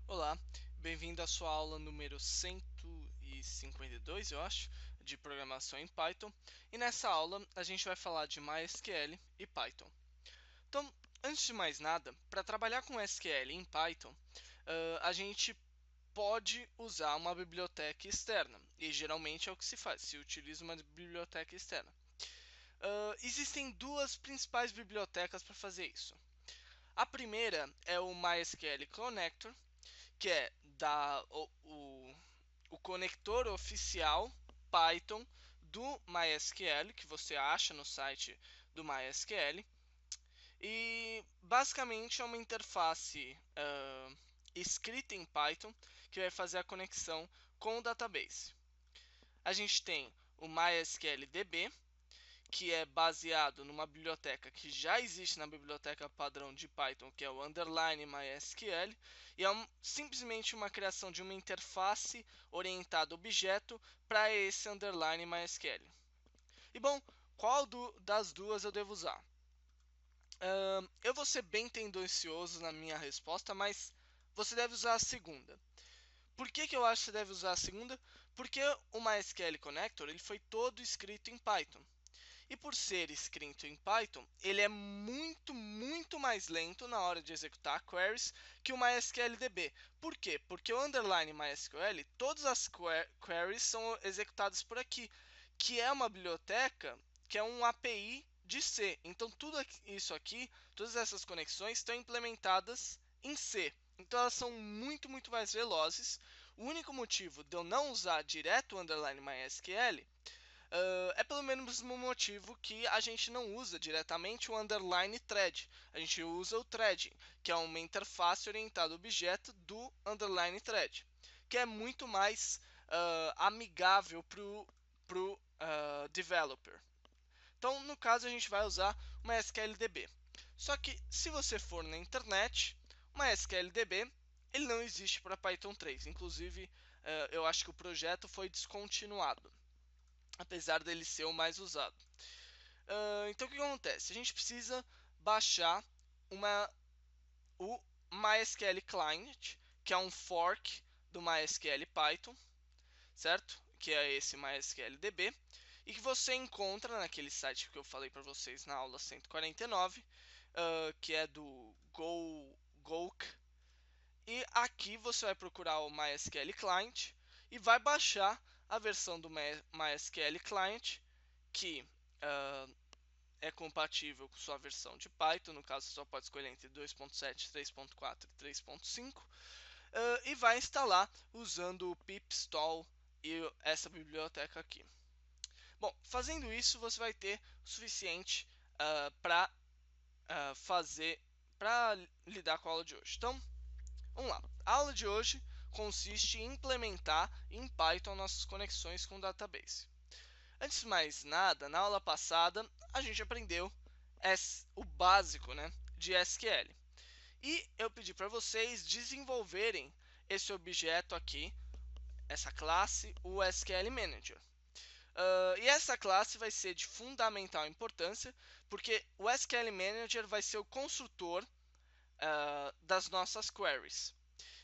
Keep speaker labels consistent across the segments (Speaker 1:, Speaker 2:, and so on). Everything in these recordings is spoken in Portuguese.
Speaker 1: Olá, bem-vindo à sua aula número 152, eu acho, de programação em Python. E nessa aula a gente vai falar de MySQL e Python. Então, antes de mais nada, para trabalhar com SQL em Python, a gente pode usar uma biblioteca externa. E geralmente é o que se faz, se utiliza uma biblioteca externa. Existem duas principais bibliotecas para fazer isso. A primeira é o MySQL Connector, que é o conector oficial Python do MySQL, que você acha no site do MySQL. E basicamente é uma interface escrita em Python que vai fazer a conexão com o database. A gente tem o MySQL DB, que é baseado numa biblioteca que já existe na biblioteca padrão de Python, que é o underline MySQL, e é simplesmente uma criação de uma interface orientada a objeto para esse underline MySQL. E bom, qual das duas eu devo usar? Eu vou ser bem tendencioso na minha resposta, mas você deve usar a segunda. Por que eu acho que você deve usar a segunda? Porque o MySQL Connector ele foi todo escrito em Python. E por ser escrito em Python, ele é muito mais lento na hora de executar queries que o MySQL-DB. Por quê? Porque o underline MySQL, todas as queries são executadas por aqui, que é uma biblioteca, que é um API de C. Então tudo isso aqui, todas essas conexões estão implementadas em C. Então elas são muito mais velozes. O único motivo de eu não usar direto o underline MySQL é pelo mesmo motivo que a gente não usa diretamente o underline thread. A gente usa o threading, que é uma interface orientada ao objeto do underline thread, que é muito mais amigável para o developer. Então, no caso, a gente vai usar uma SQLDB. Só que, se você for na internet, uma SQLDB ele não existe para Python 3. Inclusive, eu acho que o projeto foi descontinuado, apesar dele ser o mais usado. Então o que acontece? A gente precisa baixar o MySQL Client, que é um fork do MySQL Python, certo? Que é esse MySQL DB, e que você encontra naquele site que eu falei para vocês na aula 149, que é do Gok. E aqui você vai procurar o MySQL Client e vai baixar a versão do MySQL Client que uh, é compatível com sua versão de Python. No caso, você só pode escolher entre 2.7, 3.4 e 3.5, e vai instalar usando o pip-install e essa biblioteca aqui. Bom, fazendo isso, você vai ter o suficiente para lidar com a aula de hoje. Então, vamos lá. A aula de hoje consiste em implementar em Python nossas conexões com o database. Antes de mais nada, na aula passada a gente aprendeu o básico, né, de SQL. E eu pedi para vocês desenvolverem esse objeto aqui, essa classe, o SQL Manager. E essa classe vai ser de fundamental importância, porque o SQL Manager vai ser o construtor das nossas queries.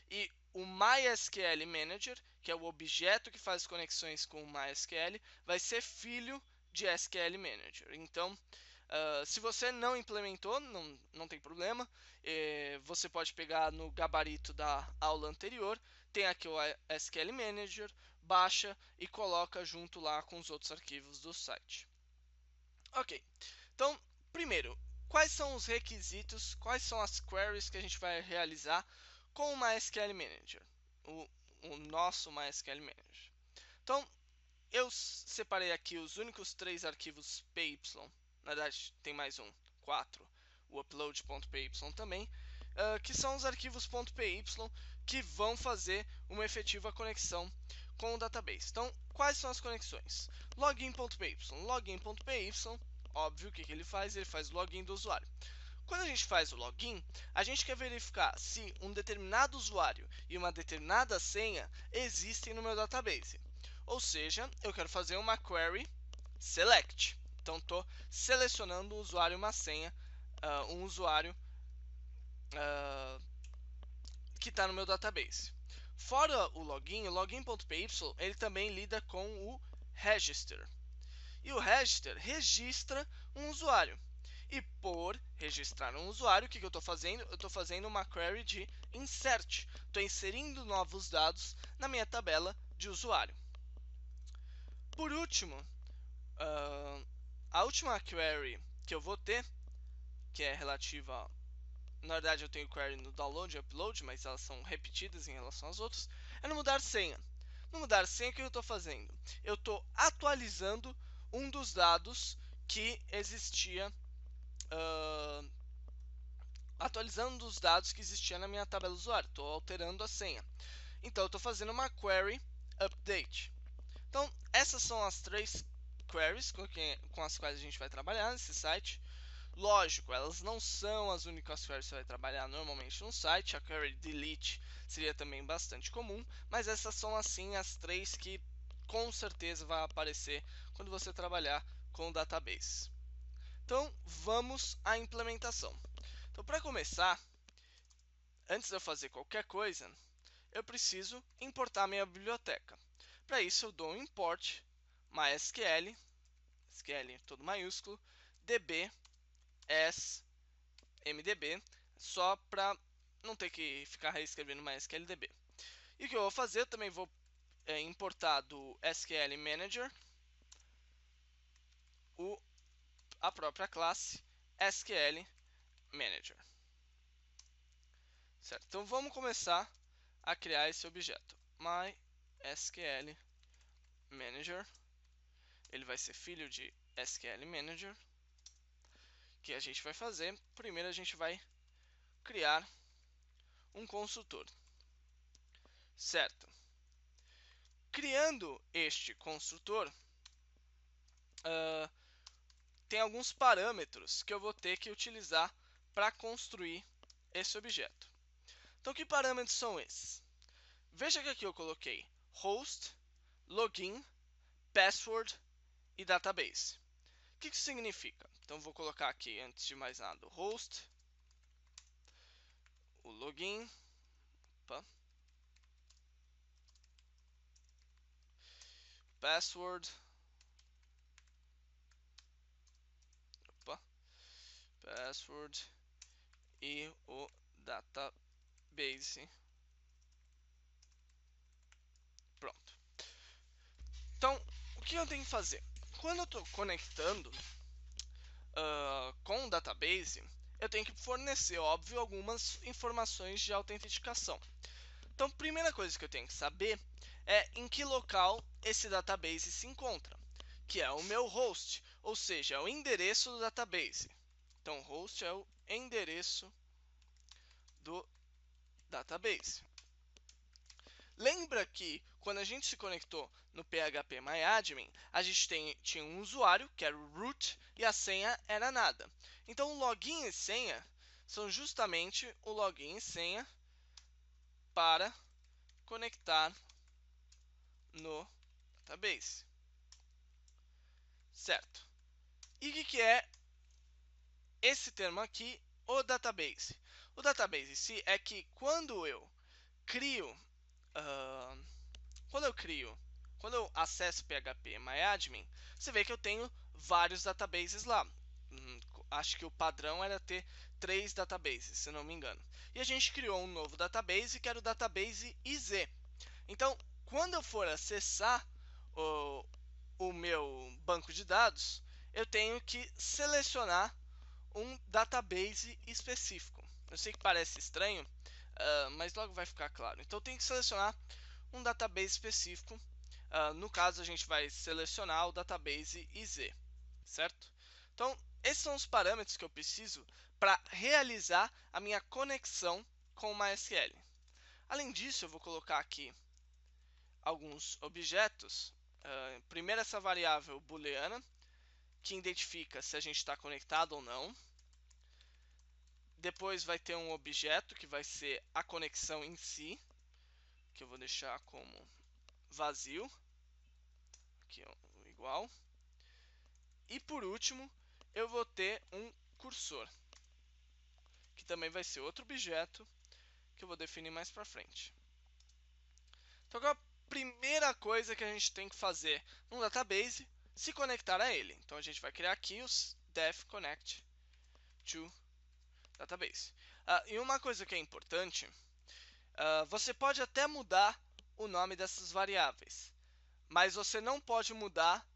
Speaker 1: E o MySQL Manager, que é o objeto que faz conexões com o MySQL, vai ser filho de SQL Manager. Então, se você não implementou, não tem problema. Você pode pegar no gabarito da aula anterior, tem aqui o SQL Manager, baixa e coloca junto lá com os outros arquivos do site. Ok, então, primeiro, quais são os requisitos, quais são as queries que a gente vai realizar com o MySQL Manager, o nosso MySQL Manager. Então, eu separei aqui os únicos 3 arquivos py, na verdade tem mais um, 4, o upload.py também, que são os arquivos .py que vão fazer uma efetiva conexão com o database. Então, quais são as conexões? Login.py. Login.py, óbvio, o que ele faz? Ele faz o login do usuário. Quando a gente faz o login, a gente quer verificar se um determinado usuário e uma determinada senha existem no meu database. Ou seja, eu quero fazer uma query select. Então, estou selecionando um usuário e uma senha, um usuário que está no meu database. Fora o login.py, ele também lida com o register. E o register registra um usuário. E por registrar um usuário, o que eu estou fazendo? Eu estou fazendo uma query de insert. Estou inserindo novos dados na minha tabela de usuário. Por último, a última query que eu vou ter, que é relativa, na verdade eu tenho query no download e upload, mas elas são repetidas em relação às outras, é no mudar senha. No mudar senha, o que eu estou fazendo? Eu estou atualizando um dos dados que existia, atualizando os dados que existia na minha tabela usuário. Estou alterando a senha. Então eu estou fazendo uma query update. Então essas são as 3 queries com as quais a gente vai trabalhar nesse site. Lógico, elas não são as únicas queries que você vai trabalhar normalmente no site. A query delete seria também bastante comum, mas essas são assim as 3 que com certeza vai aparecer quando você trabalhar com o database. Então vamos à implementação. Então para começar, antes de eu fazer qualquer coisa, eu preciso importar minha biblioteca. Para isso eu dou um import MySQL, SQL todo maiúsculo, db as mdb, só para não ter que ficar reescrevendo MySQL db. E o que eu vou fazer, eu também vou importar do SQL Manager a própria classe SQL Manager. Certo, então vamos começar a criar esse objeto. MySQL Manager, ele vai ser filho de SQL Manager. O que a gente vai fazer? Primeiro a gente vai criar um construtor. Certo. Criando este construtor, tem alguns parâmetros que eu vou ter que utilizar para construir esse objeto. Então, que parâmetros são esses? Veja que aqui eu coloquei host, login, password e database. O que isso significa? Então, vou colocar aqui, antes de mais nada, o host, o login, password, password e o database. Pronto. Então, o que eu tenho que fazer? Quando eu estou conectando com o database, eu tenho que fornecer, óbvio, algumas informações de autenticação. Então, a primeira coisa que eu tenho que saber é em que local esse database se encontra, que é o meu host, ou seja, é o endereço do database. Então, host é o endereço do database. Lembra que quando a gente se conectou no PHPMyAdmin, a gente tinha um usuário, que era o root, e a senha era nada. Então, o login e senha são justamente o login e senha para conectar no database. Certo. E o que é esse termo aqui, o database? O database em si é que quando eu crio quando eu acesso PHPMyAdmin, você vê que eu tenho vários databases lá. Acho que o padrão era ter 3 databases, se não me engano. E a gente criou um novo database, que era o database IZ. Então, quando eu for acessar o meu banco de dados, eu tenho que selecionar um database específico. Eu sei que parece estranho, mas logo vai ficar claro. Então, eu tenho que selecionar um database específico. No caso, a gente vai selecionar o database IZ, certo? Então, esses são os parâmetros que eu preciso para realizar a minha conexão com o MySQL. Além disso, eu vou colocar aqui alguns objetos. Primeiro, essa variável booleana, que identifica se a gente está conectado ou não. Depois vai ter um objeto, que vai ser a conexão em si, que eu vou deixar como vazio, aqui ó, igual. E por último, eu vou ter um cursor, que também vai ser outro objeto, que eu vou definir mais para frente. Então, qual é a primeira coisa que a gente tem que fazer no database? Se conectar a ele. Então, a gente vai criar aqui os def connect to database. E uma coisa que é importante, você pode até mudar o nome dessas variáveis, mas você não pode mudar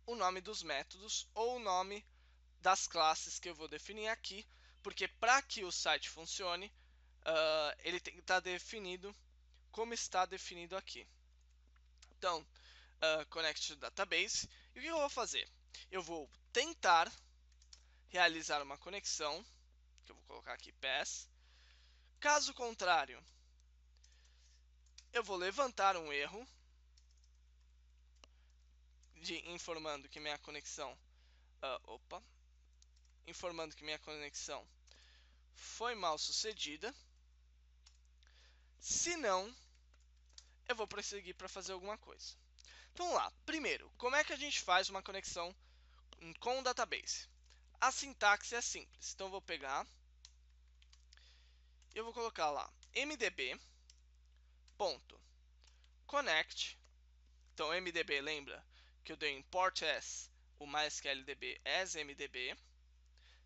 Speaker 1: o nome dos métodos ou o nome das classes que eu vou definir aqui, porque para que o site funcione, ele tem que estar definido como está definido aqui. Então, connect to database. E o que eu vou fazer? Eu vou tentar realizar uma conexão, que eu vou colocar aqui pass. Caso contrário, eu vou levantar um erro informando que minha conexão foi mal sucedida. Se não, eu vou prosseguir para fazer alguma coisa. Então vamos lá. Primeiro, como é que a gente faz uma conexão com o database? A sintaxe é simples. Então eu vou pegar e eu vou colocar lá mdb.connect. Então mdb, lembra que eu dei import as o MySQLDB as mdb.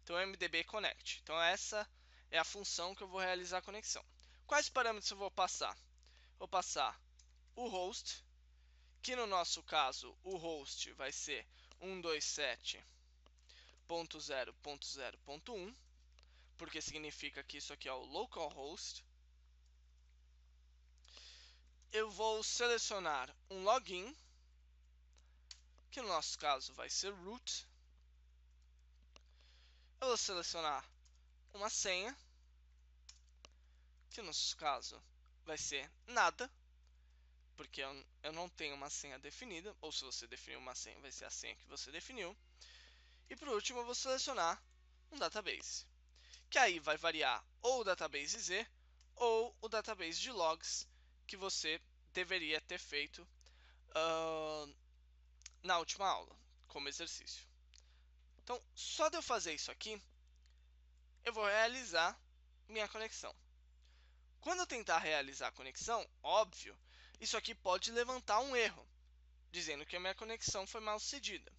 Speaker 1: Então mdb connect. Então essa é a função que eu vou realizar a conexão. Quais parâmetros eu vou passar? Vou passar o host, que no nosso caso o host vai ser 127.0.0.1, porque significa que isso aqui é o localhost. Eu vou selecionar um login, que no nosso caso vai ser root. Eu vou selecionar uma senha, que no nosso caso vai ser nada, porque eu não tenho uma senha definida, ou se você definir uma senha, vai ser a senha que você definiu. E por último, eu vou selecionar um database, que aí vai variar ou o database Z ou o database de logs que você deveria ter feito na última aula, como exercício. Então, só de eu fazer isso aqui, eu vou realizar minha conexão. Quando eu tentar realizar a conexão, óbvio, isso aqui pode levantar um erro, dizendo que a minha conexão foi mal sucedida.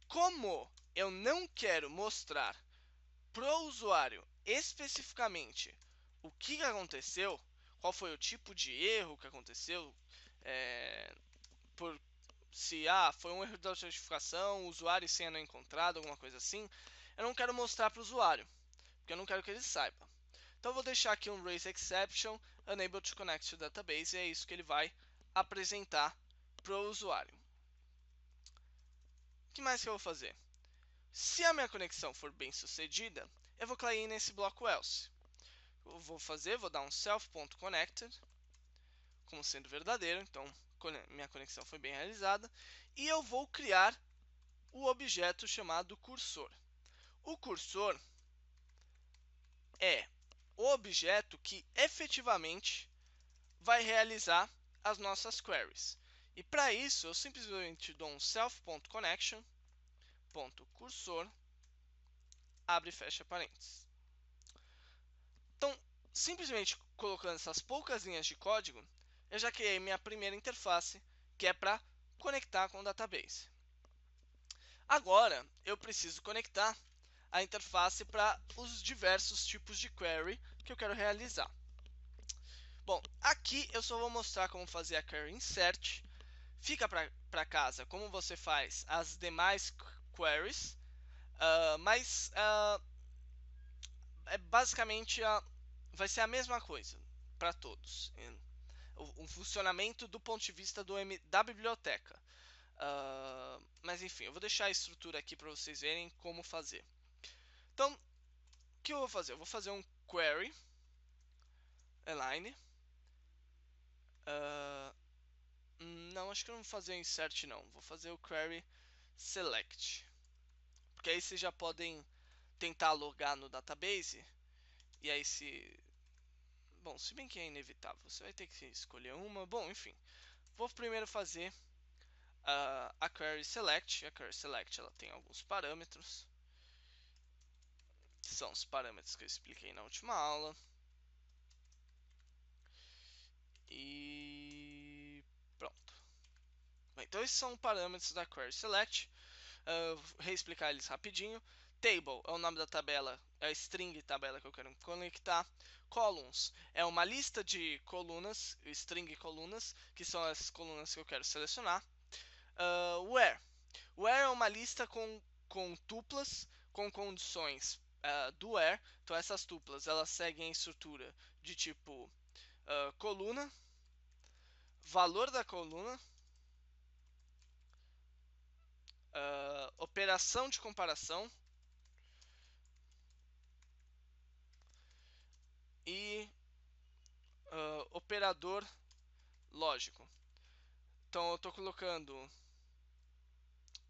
Speaker 1: Como eu não quero mostrar para o usuário especificamente o que aconteceu, qual foi o tipo de erro que aconteceu, se foi um erro de autentificação, usuário e senha não encontrado, alguma coisa assim, eu não quero mostrar para o usuário, porque eu não quero que ele saiba. Então eu vou deixar aqui um raise exception, unable to connect to database, e é isso que ele vai apresentar para o usuário. O que mais que eu vou fazer? Se a minha conexão for bem sucedida, eu vou cair nesse bloco else. Eu vou dar um self.connected como sendo verdadeiro, então minha conexão foi bem realizada, e eu vou criar o objeto chamado cursor. O cursor é o objeto que efetivamente vai realizar as nossas queries. E para isso, eu simplesmente dou um self.connection.cursor, abre e fecha parênteses. Então, simplesmente colocando essas poucas linhas de código, eu já criei minha primeira interface, que é para conectar com o database. Agora, eu preciso conectar a interface para os diversos tipos de query que eu quero realizar. Bom, aqui eu só vou mostrar como fazer a query insert. Fica para casa como você faz as demais queries, mas basicamente vai ser a mesma coisa para todos. O funcionamento do ponto de vista da biblioteca. Mas enfim, eu vou deixar a estrutura aqui para vocês verem como fazer. Então, o que eu vou fazer? Eu vou fazer um query align. Não, acho que eu não vou fazer insert não. Vou fazer o query select. Porque aí vocês já podem tentar logar no database. E aí bom, se bem que é inevitável, você vai ter que escolher uma. Bom, enfim. Vou primeiro fazer a query select. A query select ela tem alguns parâmetros, que são os parâmetros que eu expliquei na última aula. então esses são parâmetros da query select. Vou reexplicar eles rapidinho. Table é o nome da tabela, é a string tabela que eu quero conectar. Columns é uma lista de colunas, string colunas, que são as colunas que eu quero selecionar. Where é uma lista com tuplas, com condições do where. Então essas tuplas elas seguem a estrutura de tipo coluna, valor da coluna, operação de comparação e operador lógico. Então eu estou colocando,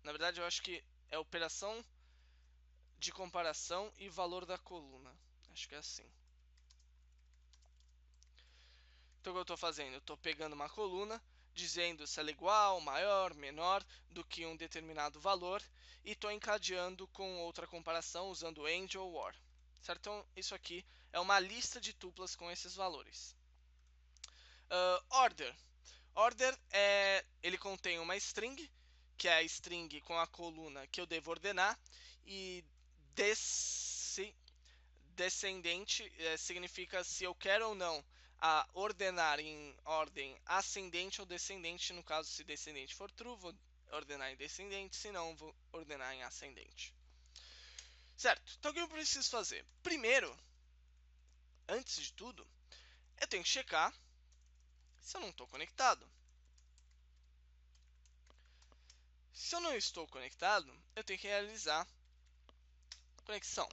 Speaker 1: na verdade eu acho que é operação de comparação e valor da coluna. Acho que é assim. Então o que eu estou fazendo? Eu estou pegando uma coluna, dizendo se ela é igual, maior, menor do que um determinado valor e estou encadeando com outra comparação usando AND ou OR. Certo? Então isso aqui é uma lista de tuplas com esses valores. Order. Order ele contém uma string, que é a string com a coluna que eu devo ordenar, e descendente significa se eu quero ou não ordenar em ordem ascendente ou descendente. No caso, se descendente for true, vou ordenar em descendente, se não, vou ordenar em ascendente. Certo, então o que eu preciso fazer? Primeiro, antes de tudo, eu tenho que checar se eu não estou conectado. Se eu não estou conectado, eu tenho que realizar conexão.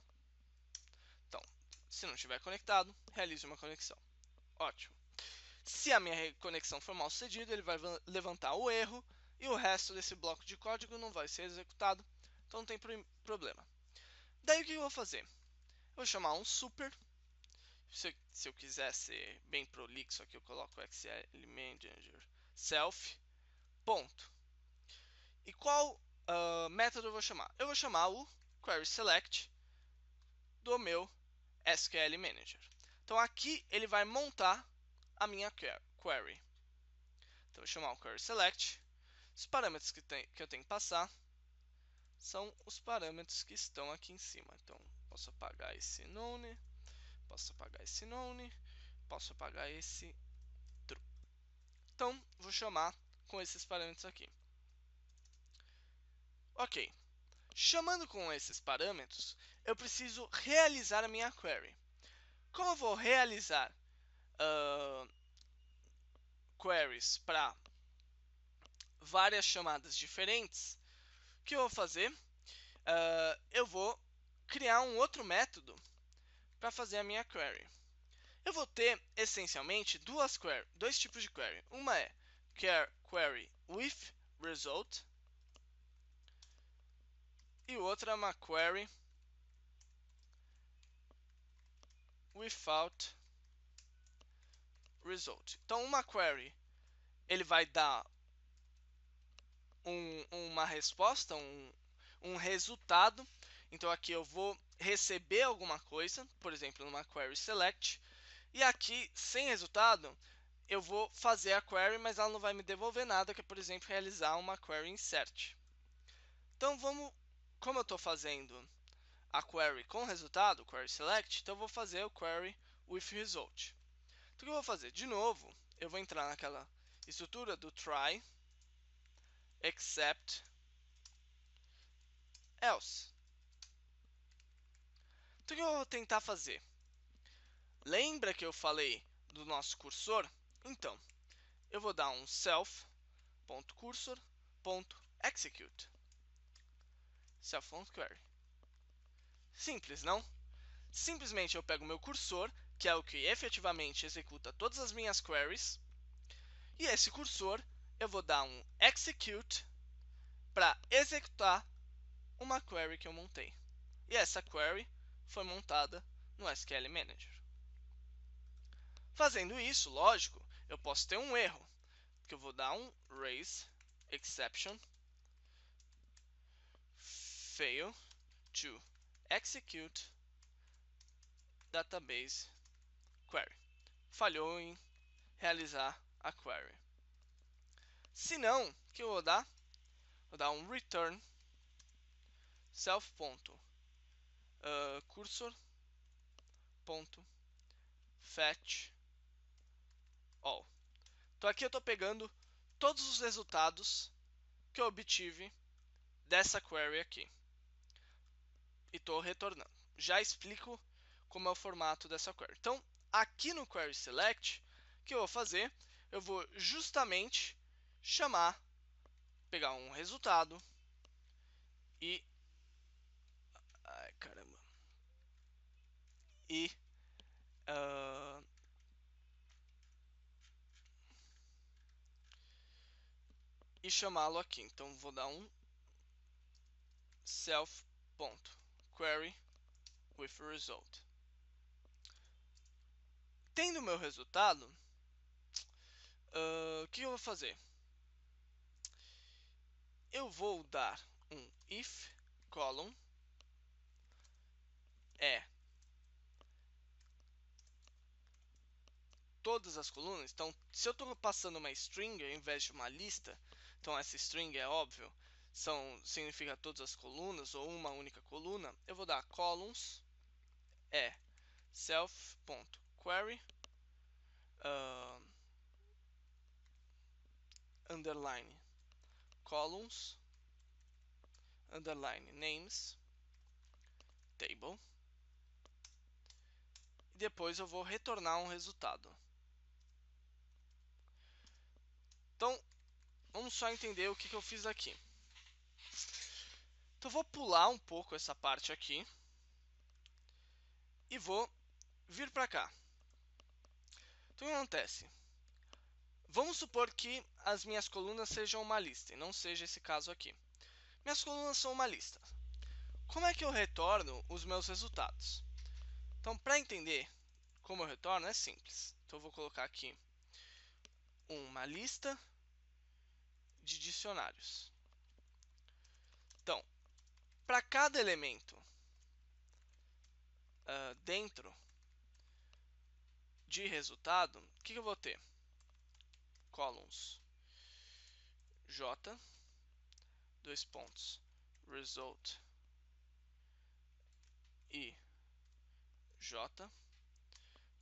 Speaker 1: Então, se não estiver conectado, realize uma conexão. Ótimo. Se a minha conexão for mal sucedida, ele vai levantar o erro e o resto desse bloco de código não vai ser executado. Então não tem problema. Daí o que eu vou fazer? Eu vou chamar um super. Se eu quiser ser bem prolixo aqui, eu coloco XL Manager Self. Ponto. E qual método eu vou chamar? Eu vou chamar o Query Select do meu SQL Manager. Então aqui ele vai montar a minha query. Então eu vou chamar o Query Select. Os parâmetros que eu tenho que passar são os parâmetros que estão aqui em cima. Então posso apagar esse none, posso apagar esse none, posso apagar esse true. Então vou chamar com esses parâmetros aqui. Ok. Chamando com esses parâmetros, eu preciso realizar a minha query. Como eu vou realizar queries para várias chamadas diferentes, o que eu vou fazer? Eu vou criar um outro método para fazer a minha query. Eu vou ter essencialmente dois tipos de query. Uma é query with result e outra é uma query without result. Então uma query ele vai dar uma resposta, um resultado. Então aqui eu vou receber alguma coisa, por exemplo, numa query select, e aqui sem resultado eu vou fazer a query, mas ela não vai me devolver nada, que é, por exemplo, realizar uma query insert. Então como eu estou fazendo a query com resultado, query select, então eu vou fazer o query with result. Então o que eu vou fazer? De novo, eu vou entrar naquela estrutura do try, except, else. Então o que eu vou tentar fazer? Lembra que eu falei do nosso cursor? Então, eu vou dar um self.cursor.execute. Self.query. Simples, não? Simplesmente eu pego o meu cursor, que é o que efetivamente executa todas as minhas queries, e esse cursor eu vou dar um execute para executar uma query que eu montei. E essa query foi montada no SQL Manager. Fazendo isso, lógico, eu posso ter um erro, que eu vou dar um raise exception fail to execute database query. Falhou em realizar a query. Se não, O que eu vou dar? Vou dar um return self.cursor.fetch all. Então aqui eu estou pegando todos os resultados que eu obtive dessa query aqui e estou retornando. Já explico como é o formato dessa query. Então, aqui no query select, o que eu vou fazer? Eu vou justamente pegar um resultado e e uh, e chamá-lo aqui. Então, vou dar um self.query with result. Tendo meu resultado, o que eu vou fazer? Eu vou dar um if column todas as colunas. Então, se eu estou passando uma string ao invés de uma lista, então essa string é óbvio, significa todas as colunas ou uma única coluna, eu vou dar columns self.query underline columns underline names table e depois eu vou retornar um resultado. Então, vamos só entender o que eu fiz aqui. Então, eu vou pular um pouco essa parte aqui e vou vir para cá. Então, o que acontece? Vamos supor que as minhas colunas sejam uma lista, e não seja esse caso aqui. Minhas colunas são uma lista. Como é que eu retorno os meus resultados? Então, para entender como eu retorno, é simples. Então, eu vou colocar aqui uma lista de dicionários. Então, para cada elemento dentro de resultado, o que eu vou ter? Columns j, dois pontos, result e j,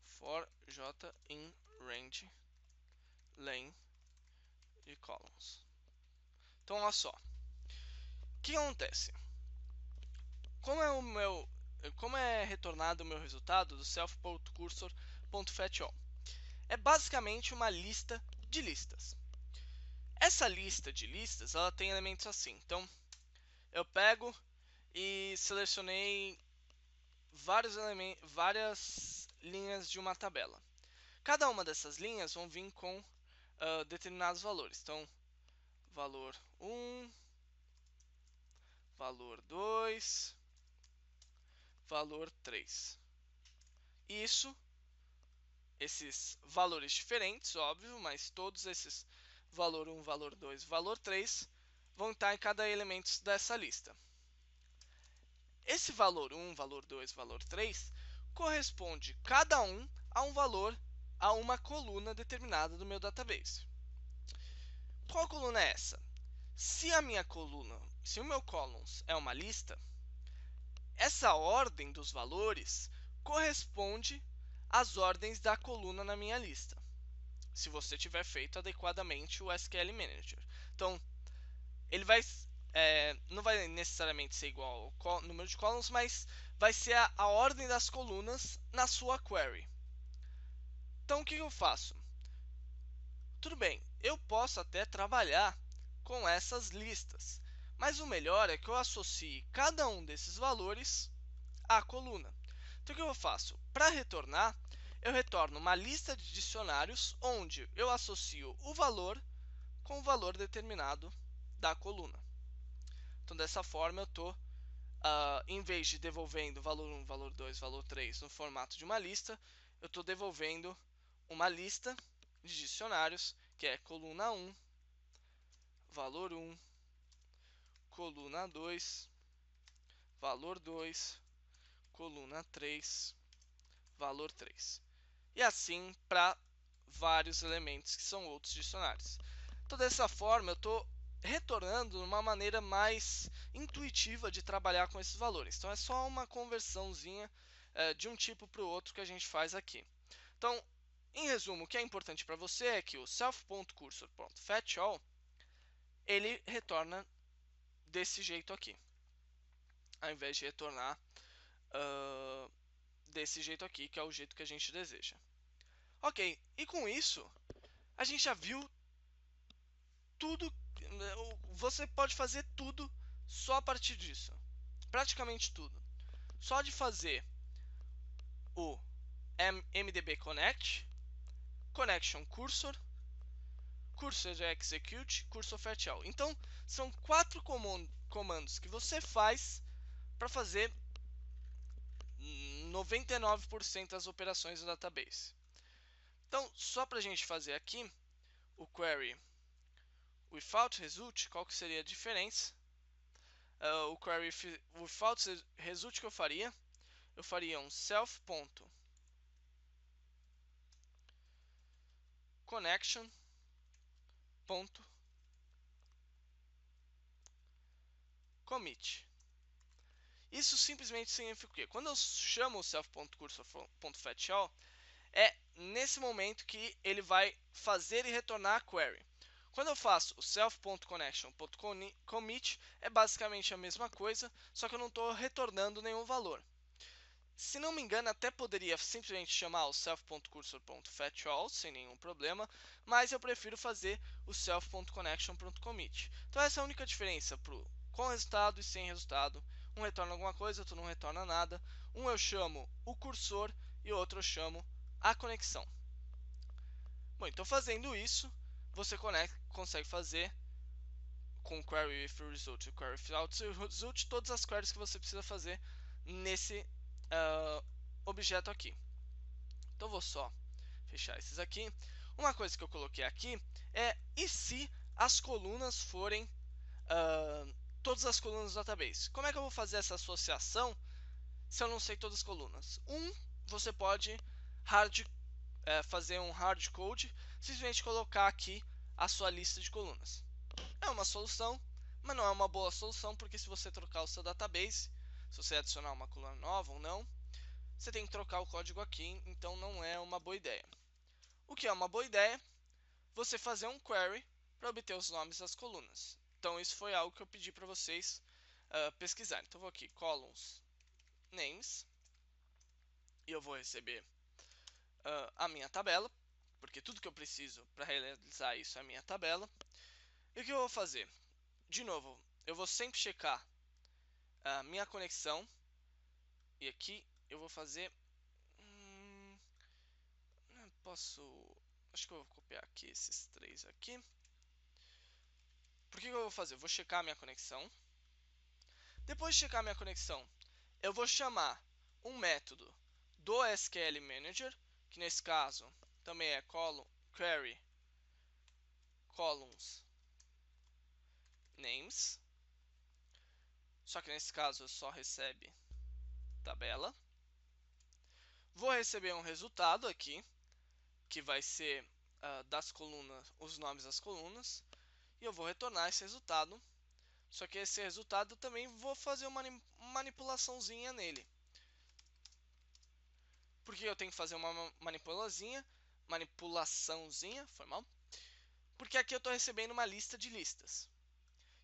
Speaker 1: for j in range len de columns. Então, olha só. O que acontece? Como é retornado o meu resultado do self.cursor.fetchAll? É basicamente uma lista de listas. Essa lista de listas, ela tem elementos assim. Então, eu pego e selecionei várias linhas de uma tabela. Cada uma dessas linhas vão vir com determinados valores. Então, valor 1, valor 2, valor 3. Esses valores diferentes, óbvio, mas todos esses valor 1, valor 2, valor 3 vão estar em cada elemento dessa lista. Esse valor 1, valor 2, valor 3 corresponde cada um a um valor, a uma coluna determinada do meu database. Qual coluna é essa? Se o meu columns é uma lista, essa ordem dos valores corresponde às ordens da coluna na minha lista, se você tiver feito adequadamente o SQL Manager. Então, ele não vai necessariamente ser igual ao número de columns, mas vai ser a ordem das colunas na sua query. Então, o que eu faço? Tudo bem, eu posso até trabalhar com essas listas, mas o melhor é que eu associe cada um desses valores à coluna. Então, o que eu faço? Para retornar, eu retorno uma lista de dicionários onde eu associo o valor com o valor determinado da coluna. Então, dessa forma, eu estou, em vez de devolvendo valor 1, valor 2, valor 3 no formato de uma lista, eu estou devolvendo uma lista de dicionários, que é coluna 1, valor 1, coluna 2, valor 2, coluna 3, valor 3. E assim para vários elementos que são outros dicionários. Então, dessa forma, eu estou retornando uma maneira mais intuitiva de trabalhar com esses valores. Então é só uma conversãozinha de um tipo para o outro que a gente faz aqui. Então, em resumo, o que é importante para você é que o self.cursor.fetchAll ele retorna desse jeito aqui, ao invés de retornar desse jeito aqui, que é o jeito que a gente deseja. Ok, e com isso, a gente já viu tudo. Você pode fazer tudo só a partir disso. Praticamente tudo. Só de fazer o MDB Connect, Connection Cursor, Cursor Execute, Cursor FetchAll. Então, são 4 comandos que você faz para fazer 99% das operações do database. Então, só para a gente fazer aqui o query without result, qual que seria a diferença? O query without result que eu faria um self.connection.commit. Isso simplesmente significa o quê? Quando eu chamo o self.cursor.fetchAll, é nesse momento que ele vai fazer e retornar a query. Quando eu faço o self.connection.commit, é basicamente a mesma coisa, só que eu não estou retornando nenhum valor. Se não me engano, até poderia simplesmente chamar o self.cursor.fetchAll sem nenhum problema, mas eu prefiro fazer o self.connection.commit. Então essa é a única diferença com resultado e sem resultado. Um retorna alguma coisa, outro não retorna nada. Um eu chamo o cursor e o outro eu chamo a conexão. Bom, então fazendo isso, você consegue fazer com query with result e query without result todas as queries que você precisa fazer nesse objeto aqui. Então vou só fechar esses aqui. Uma coisa que eu coloquei aqui é e se as colunas forem todas as colunas do database? Como é que eu vou fazer essa associação se eu não sei todas as colunas? Você pode fazer um hard code, simplesmente colocar aqui a sua lista de colunas. É uma solução, mas não é uma boa solução, porque se você trocar o seu database, se você adicionar uma coluna nova ou não, você tem que trocar o código aqui, então não é uma boa ideia. O que é uma boa ideia? Você fazer um query para obter os nomes das colunas. Então isso foi algo que eu pedi para vocês pesquisarem. Então eu vou aqui, columns, names, e eu vou receber a minha tabela, porque tudo que eu preciso para realizar isso é a minha tabela. E o que eu vou fazer? De novo, eu vou sempre checar a minha conexão, e aqui eu vou fazer acho que eu vou copiar aqui esses 3 aqui. Por que eu vou fazer? Eu vou checar a minha conexão. Depois de checar a minha conexão, eu vou chamar um método do SQL Manager, que nesse caso também é query columns names. Só que nesse caso só recebe tabela. Vou receber um resultado aqui, que vai ser das colunas, os nomes das colunas, e eu vou retornar esse resultado. Só que esse resultado também vou fazer uma manipulaçãozinha nele. Por que eu tenho que fazer uma manipulaçãozinha? Foi mal? Porque aqui eu estou recebendo uma lista de listas.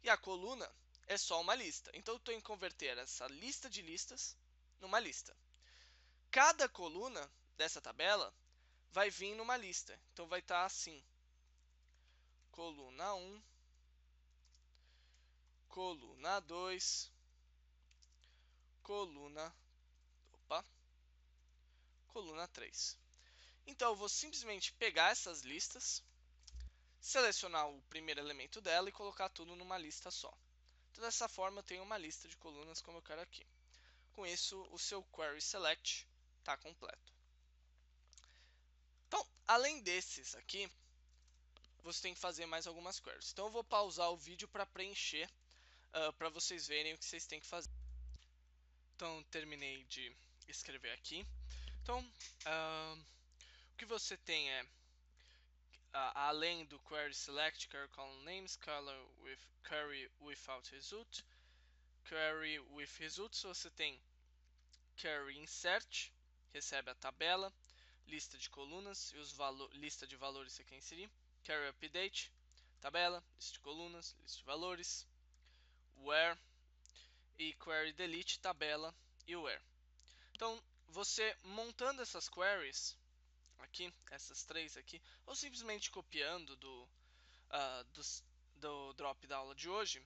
Speaker 1: E a coluna é só uma lista. Então eu estou em converter essa lista de listas numa lista. Cada coluna dessa tabela vai vir numa lista. Então vai estar assim: coluna 1, coluna 2, coluna 3. Então eu vou simplesmente pegar essas listas, selecionar o primeiro elemento dela e colocar tudo numa lista só. Então dessa forma eu tenho uma lista de colunas como eu quero aqui. Com isso o seu query select está completo. Então, além desses aqui, você tem que fazer mais algumas queries. Então eu vou pausar o vídeo para preencher, para vocês verem o que vocês têm que fazer. Então terminei de escrever aqui. Então o que você tem é além do query select, query column names, query without result, query with results, você tem query insert, recebe a tabela, lista de colunas e lista de valores que você quer inserir, query update, tabela, lista de colunas, lista de valores, where e query delete, tabela e where. Então, você montando essas queries aqui, essas três aqui, ou simplesmente copiando do drop da aula de hoje,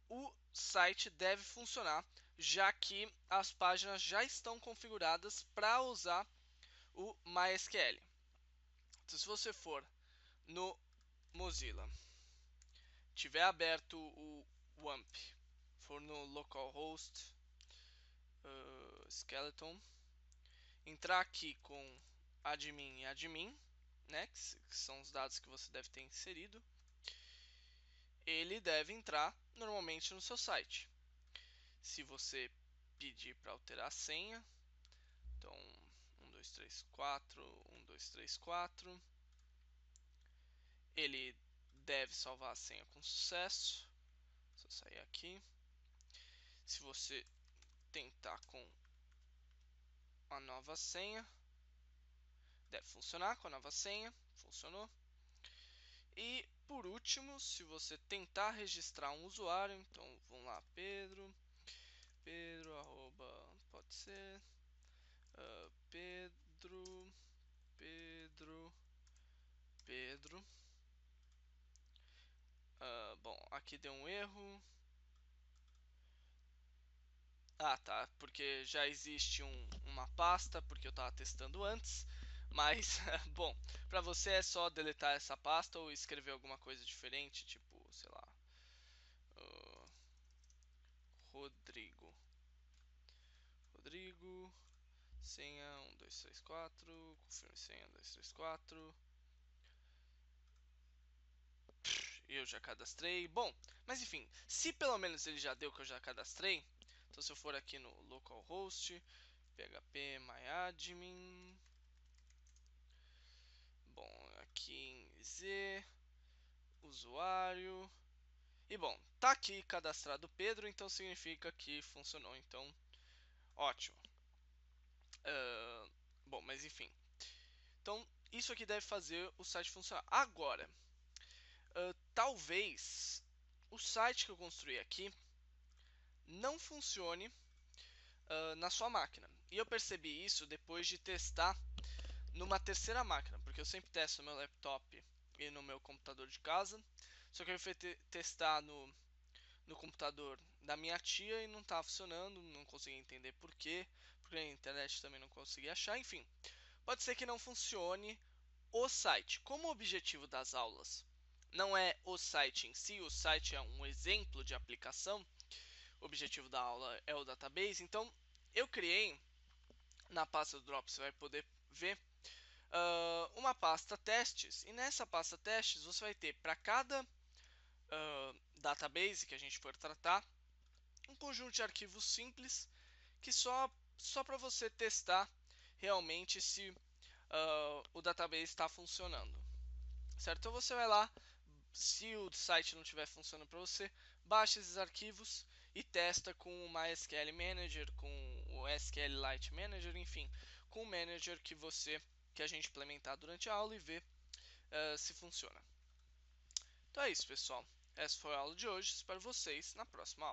Speaker 1: o site deve funcionar, já que as páginas já estão configuradas para usar o MySQL. Então, se você for no Mozilla, tiver aberto o WAMP, for no localhost skeleton, entrar aqui com admin e admin, né, que são os dados que você deve ter inserido, ele deve entrar normalmente no seu site. Se você pedir para alterar a senha, então 1234, ele deve salvar a senha com sucesso. Só sair aqui. Se você tentar com a nova senha, deve funcionar com a nova senha. Funcionou. E por último, se você tentar registrar um usuário, então vamos lá, Pedro, arroba, pode ser, Pedro, bom, aqui deu um erro. Ah, tá, porque já existe uma pasta, porque eu estava testando antes. Mas, bom, para você é só deletar essa pasta ou escrever alguma coisa diferente, tipo, sei lá, uh, Rodrigo, senha 1234, confirme senha 1234. Eu já cadastrei. Bom, mas enfim, se pelo menos ele já deu que eu já cadastrei, então se eu for aqui no localhost, php myadmin, bom, aqui em Z, usuário, e bom, tá aqui cadastrado Pedro, então significa que funcionou, então ótimo. Bom, mas enfim, então isso aqui deve fazer o site funcionar. Agora, talvez o site que eu construí aqui não funcione na sua máquina. E eu percebi isso depois de testar numa terceira máquina, porque eu sempre testo no meu laptop e no meu computador de casa. Só que eu fui testar no computador da minha tia e não estava funcionando, não consegui entender por quê, porque na internet também não consegui achar, enfim. Pode ser que não funcione o site. Como o objetivo das aulas não é o site em si, o site é um exemplo de aplicação, o objetivo da aula é o database, então eu criei na pasta do Drop, você vai poder ver uma pasta testes, e nessa pasta testes você vai ter para cada database que a gente for tratar um conjunto de arquivos simples que só para você testar realmente se o database está funcionando, certo? Então você vai lá, se o site não estiver funcionando para você, baixa esses arquivos e testa com o MySQL Manager, com o SQLite Manager, enfim, com o manager que a gente implementar durante a aula e ver se funciona. Então é isso, pessoal. Essa foi a aula de hoje. Espero vocês na próxima aula.